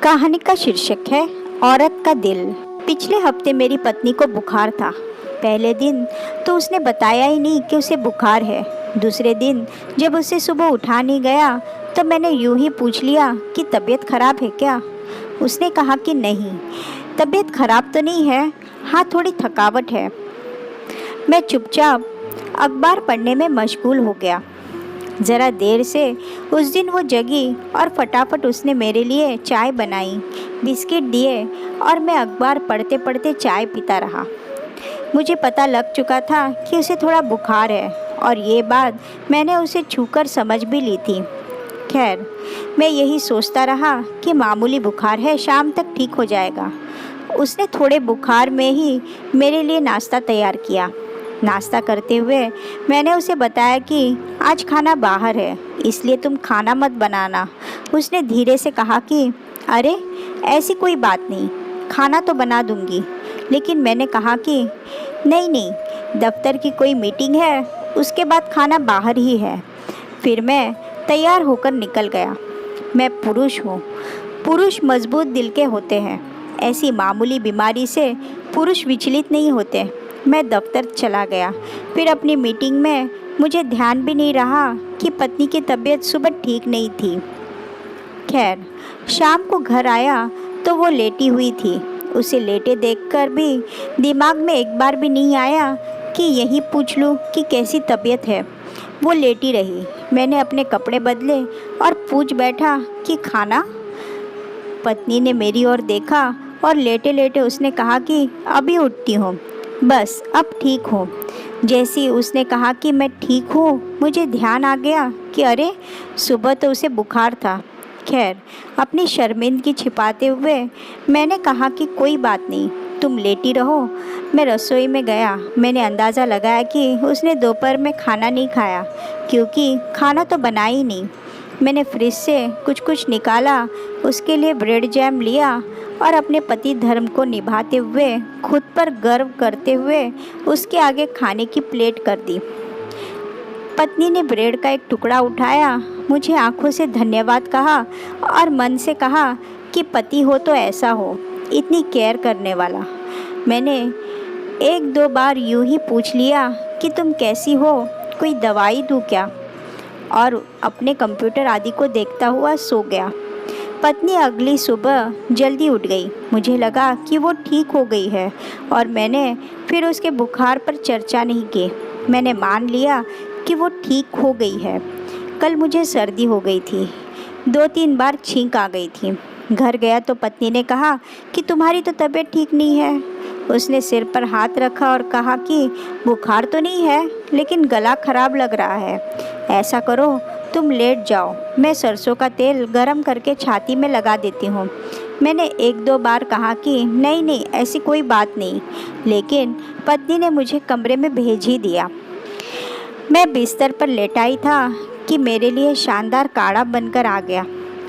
कहानी का शीर्षक है औरत का दिल। पिछले हफ्ते मेरी पत्नी को बुखार था। पहले दिन तो उसने बताया ही नहीं कि उसे बुखार है। दूसरे दिन जब उसे सुबह उठा नहीं गया तो मैंने यूं ही पूछ लिया कि तबीयत खराब है क्या। उसने कहा कि नहीं, तबीयत खराब तो नहीं है, हाँ थोड़ी थकावट है। मैं चुपचाप अखबार पढ़ने में मशगूल हो गया। ज़रा देर से उस दिन वो जगी और फटाफट उसने मेरे लिए चाय बनाई, बिस्किट दिए और मैं अखबार पढ़ते पढ़ते चाय पीता रहा। मुझे पता लग चुका था कि उसे थोड़ा बुखार है और ये बात मैंने उसे छूकर समझ भी ली थी। खैर, मैं यही सोचता रहा कि मामूली बुखार है, शाम तक ठीक हो जाएगा। उसने थोड़े बुखार में ही मेरे लिए नाश्ता तैयार किया। नाश्ता करते हुए मैंने उसे बताया कि आज खाना बाहर है, इसलिए तुम खाना मत बनाना। उसने धीरे से कहा कि अरे ऐसी कोई बात नहीं, खाना तो बना दूंगी। लेकिन मैंने कहा कि नहीं नहीं, दफ्तर की कोई मीटिंग है, उसके बाद खाना बाहर ही है। फिर मैं तैयार होकर निकल गया। मैं पुरुष हूँ। पुरुष मजबूत दिल के होते हैं। ऐसी मामूली बीमारी से पुरुष विचलित नहीं होते। मैं दफ्तर चला गया। फिर अपनी मीटिंग में मुझे ध्यान भी नहीं रहा कि पत्नी की तबीयत सुबह ठीक नहीं थी। खैर, शाम को घर आया तो वो लेटी हुई थी। उसे लेटे देखकर भी दिमाग में एक बार भी नहीं आया कि यही पूछ लूँ कि कैसी तबीयत है। वो लेटी रही। मैंने अपने कपड़े बदले और पूछ बैठा कि खाना। पत्नी ने मेरी ओर देखा और लेटे लेटे उसने कहा कि अभी उठती हूँ, बस अब ठीक हूँ। जैसे ही उसने कहा कि मैं ठीक हूँ, मुझे ध्यान आ गया कि अरे सुबह तो उसे बुखार था। खैर, अपनी शर्मिंदगी छिपाते हुए मैंने कहा कि कोई बात नहीं, तुम लेटी रहो। मैं रसोई में गया। मैंने अंदाज़ा लगाया कि उसने दोपहर में खाना नहीं खाया, क्योंकि खाना तो बना ही नहीं। मैंने फ्रिज से कुछ कुछ निकाला, उसके लिए ब्रेड जैम लिया और अपने पति धर्म को निभाते हुए, खुद पर गर्व करते हुए उसके आगे खाने की प्लेट कर दी। पत्नी ने ब्रेड का एक टुकड़ा उठाया, मुझे आंखों से धन्यवाद कहा और मन से कहा कि पति हो तो ऐसा हो, इतनी केयर करने वाला। मैंने एक दो बार यूं ही पूछ लिया कि तुम कैसी हो, कोई दवाई दूँ क्या, और अपने कंप्यूटर आदि को देखता हुआ सो गया। पत्नी अगली सुबह जल्दी उठ गई। मुझे लगा कि वो ठीक हो गई है और मैंने फिर उसके बुखार पर चर्चा नहीं की। मैंने मान लिया कि वो ठीक हो गई है। कल मुझे सर्दी हो गई थी, 2-3 बार छींक आ गई थी। घर गया तो पत्नी ने कहा कि तुम्हारी तो तबीयत ठीक नहीं है। उसने सिर पर हाथ रखा और कहा कि बुखार तो नहीं है, लेकिन गला खराब लग रहा है। ऐसा करो, तुम लेट जाओ, मैं सरसों का तेल गरम करके छाती में लगा देती हूँ। मैंने 1-2 बार कहा कि नहीं नहीं, ऐसी कोई बात नहीं, लेकिन पत्नी ने मुझे कमरे में भेज ही दिया। मैं बिस्तर पर लेटाई था कि मेरे लिए शानदार काढ़ा बनकर आ गया।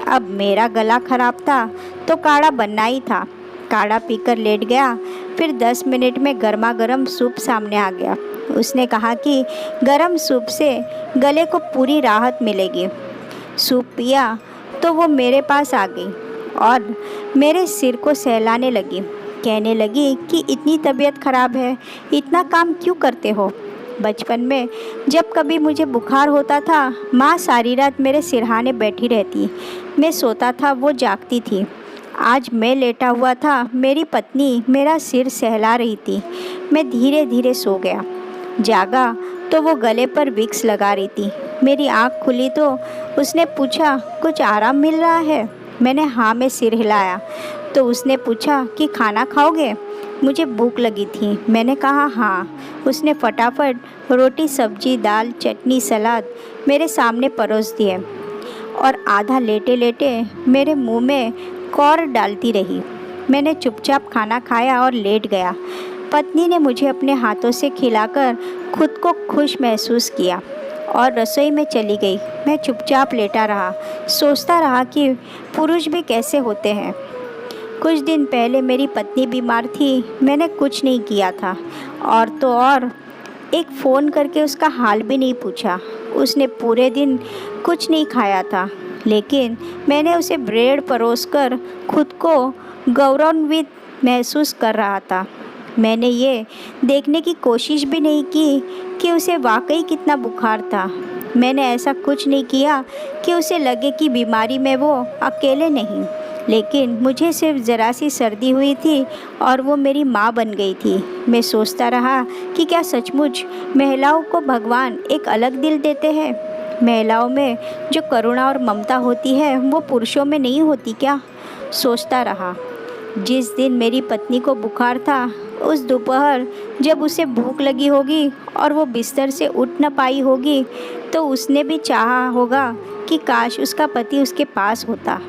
अब मेरा गला खराब था तो काढ़ा बनना ही था। काढ़ा पीकर लेट गया। फिर 10 मिनट में गर्मा गर्म सूप सामने आ गया। उसने कहा कि गर्म सूप से गले को पूरी राहत मिलेगी। सूप पिया तो वो मेरे पास आ गई और मेरे सिर को सहलाने लगी। कहने लगी कि इतनी तबीयत खराब है, इतना काम क्यों करते हो। बचपन में जब कभी मुझे बुखार होता था, माँ सारी रात मेरे सिरहाने बैठी रहती। मैं सोता था, वो जागती थी। आज मैं लेटा हुआ था, मेरी पत्नी मेरा सिर सहला रही थी। मैं धीरे धीरे सो गया। जागा तो वो गले पर विक्स लगा रही थी। मेरी आँख खुली तो उसने पूछा, कुछ आराम मिल रहा है। मैंने हाँ में सिर हिलाया तो उसने पूछा कि खाना खाओगे। मुझे भूख लगी थी। मैंने कहा हाँ। उसने फटाफट रोटी, सब्जी, दाल, चटनी, सलाद मेरे सामने परोस दिए और आधा लेटे लेटे मेरे मुंह में कौर डालती रही। मैंने चुपचाप खाना खाया और लेट गया। पत्नी ने मुझे अपने हाथों से खिलाकर खुद को खुश महसूस किया और रसोई में चली गई। मैं चुपचाप लेटा रहा, सोचता रहा कि पुरुष भी कैसे होते हैं। कुछ दिन पहले मेरी पत्नी बीमार थी। मैंने कुछ नहीं किया था और तो और एक फ़ोन करके उसका हाल भी नहीं पूछा। उसने पूरे दिन कुछ नहीं खाया था, लेकिन मैंने उसे ब्रेड परोसकर खुद को गौरवान्वित महसूस कर रहा था। मैंने ये देखने की कोशिश भी नहीं की कि उसे वाकई कितना बुखार था। मैंने ऐसा कुछ नहीं किया कि उसे लगे कि बीमारी में वो अकेले नहीं, लेकिन मुझे सिर्फ ज़रा सी सर्दी हुई थी और वो मेरी माँ बन गई थी। मैं सोचता रहा कि क्या सचमुच महिलाओं को भगवान एक अलग दिल देते हैं? महिलाओं में जो करुणा और ममता होती है वो पुरुषों में नहीं होती क्या? सोचता रहा। जिस दिन मेरी पत्नी को बुखार था, उस दोपहर जब उसे भूख लगी होगी और वो बिस्तर से उठ न पाई होगी, तो उसने भी चाहा होगा कि काश उसका पति उसके पास होता।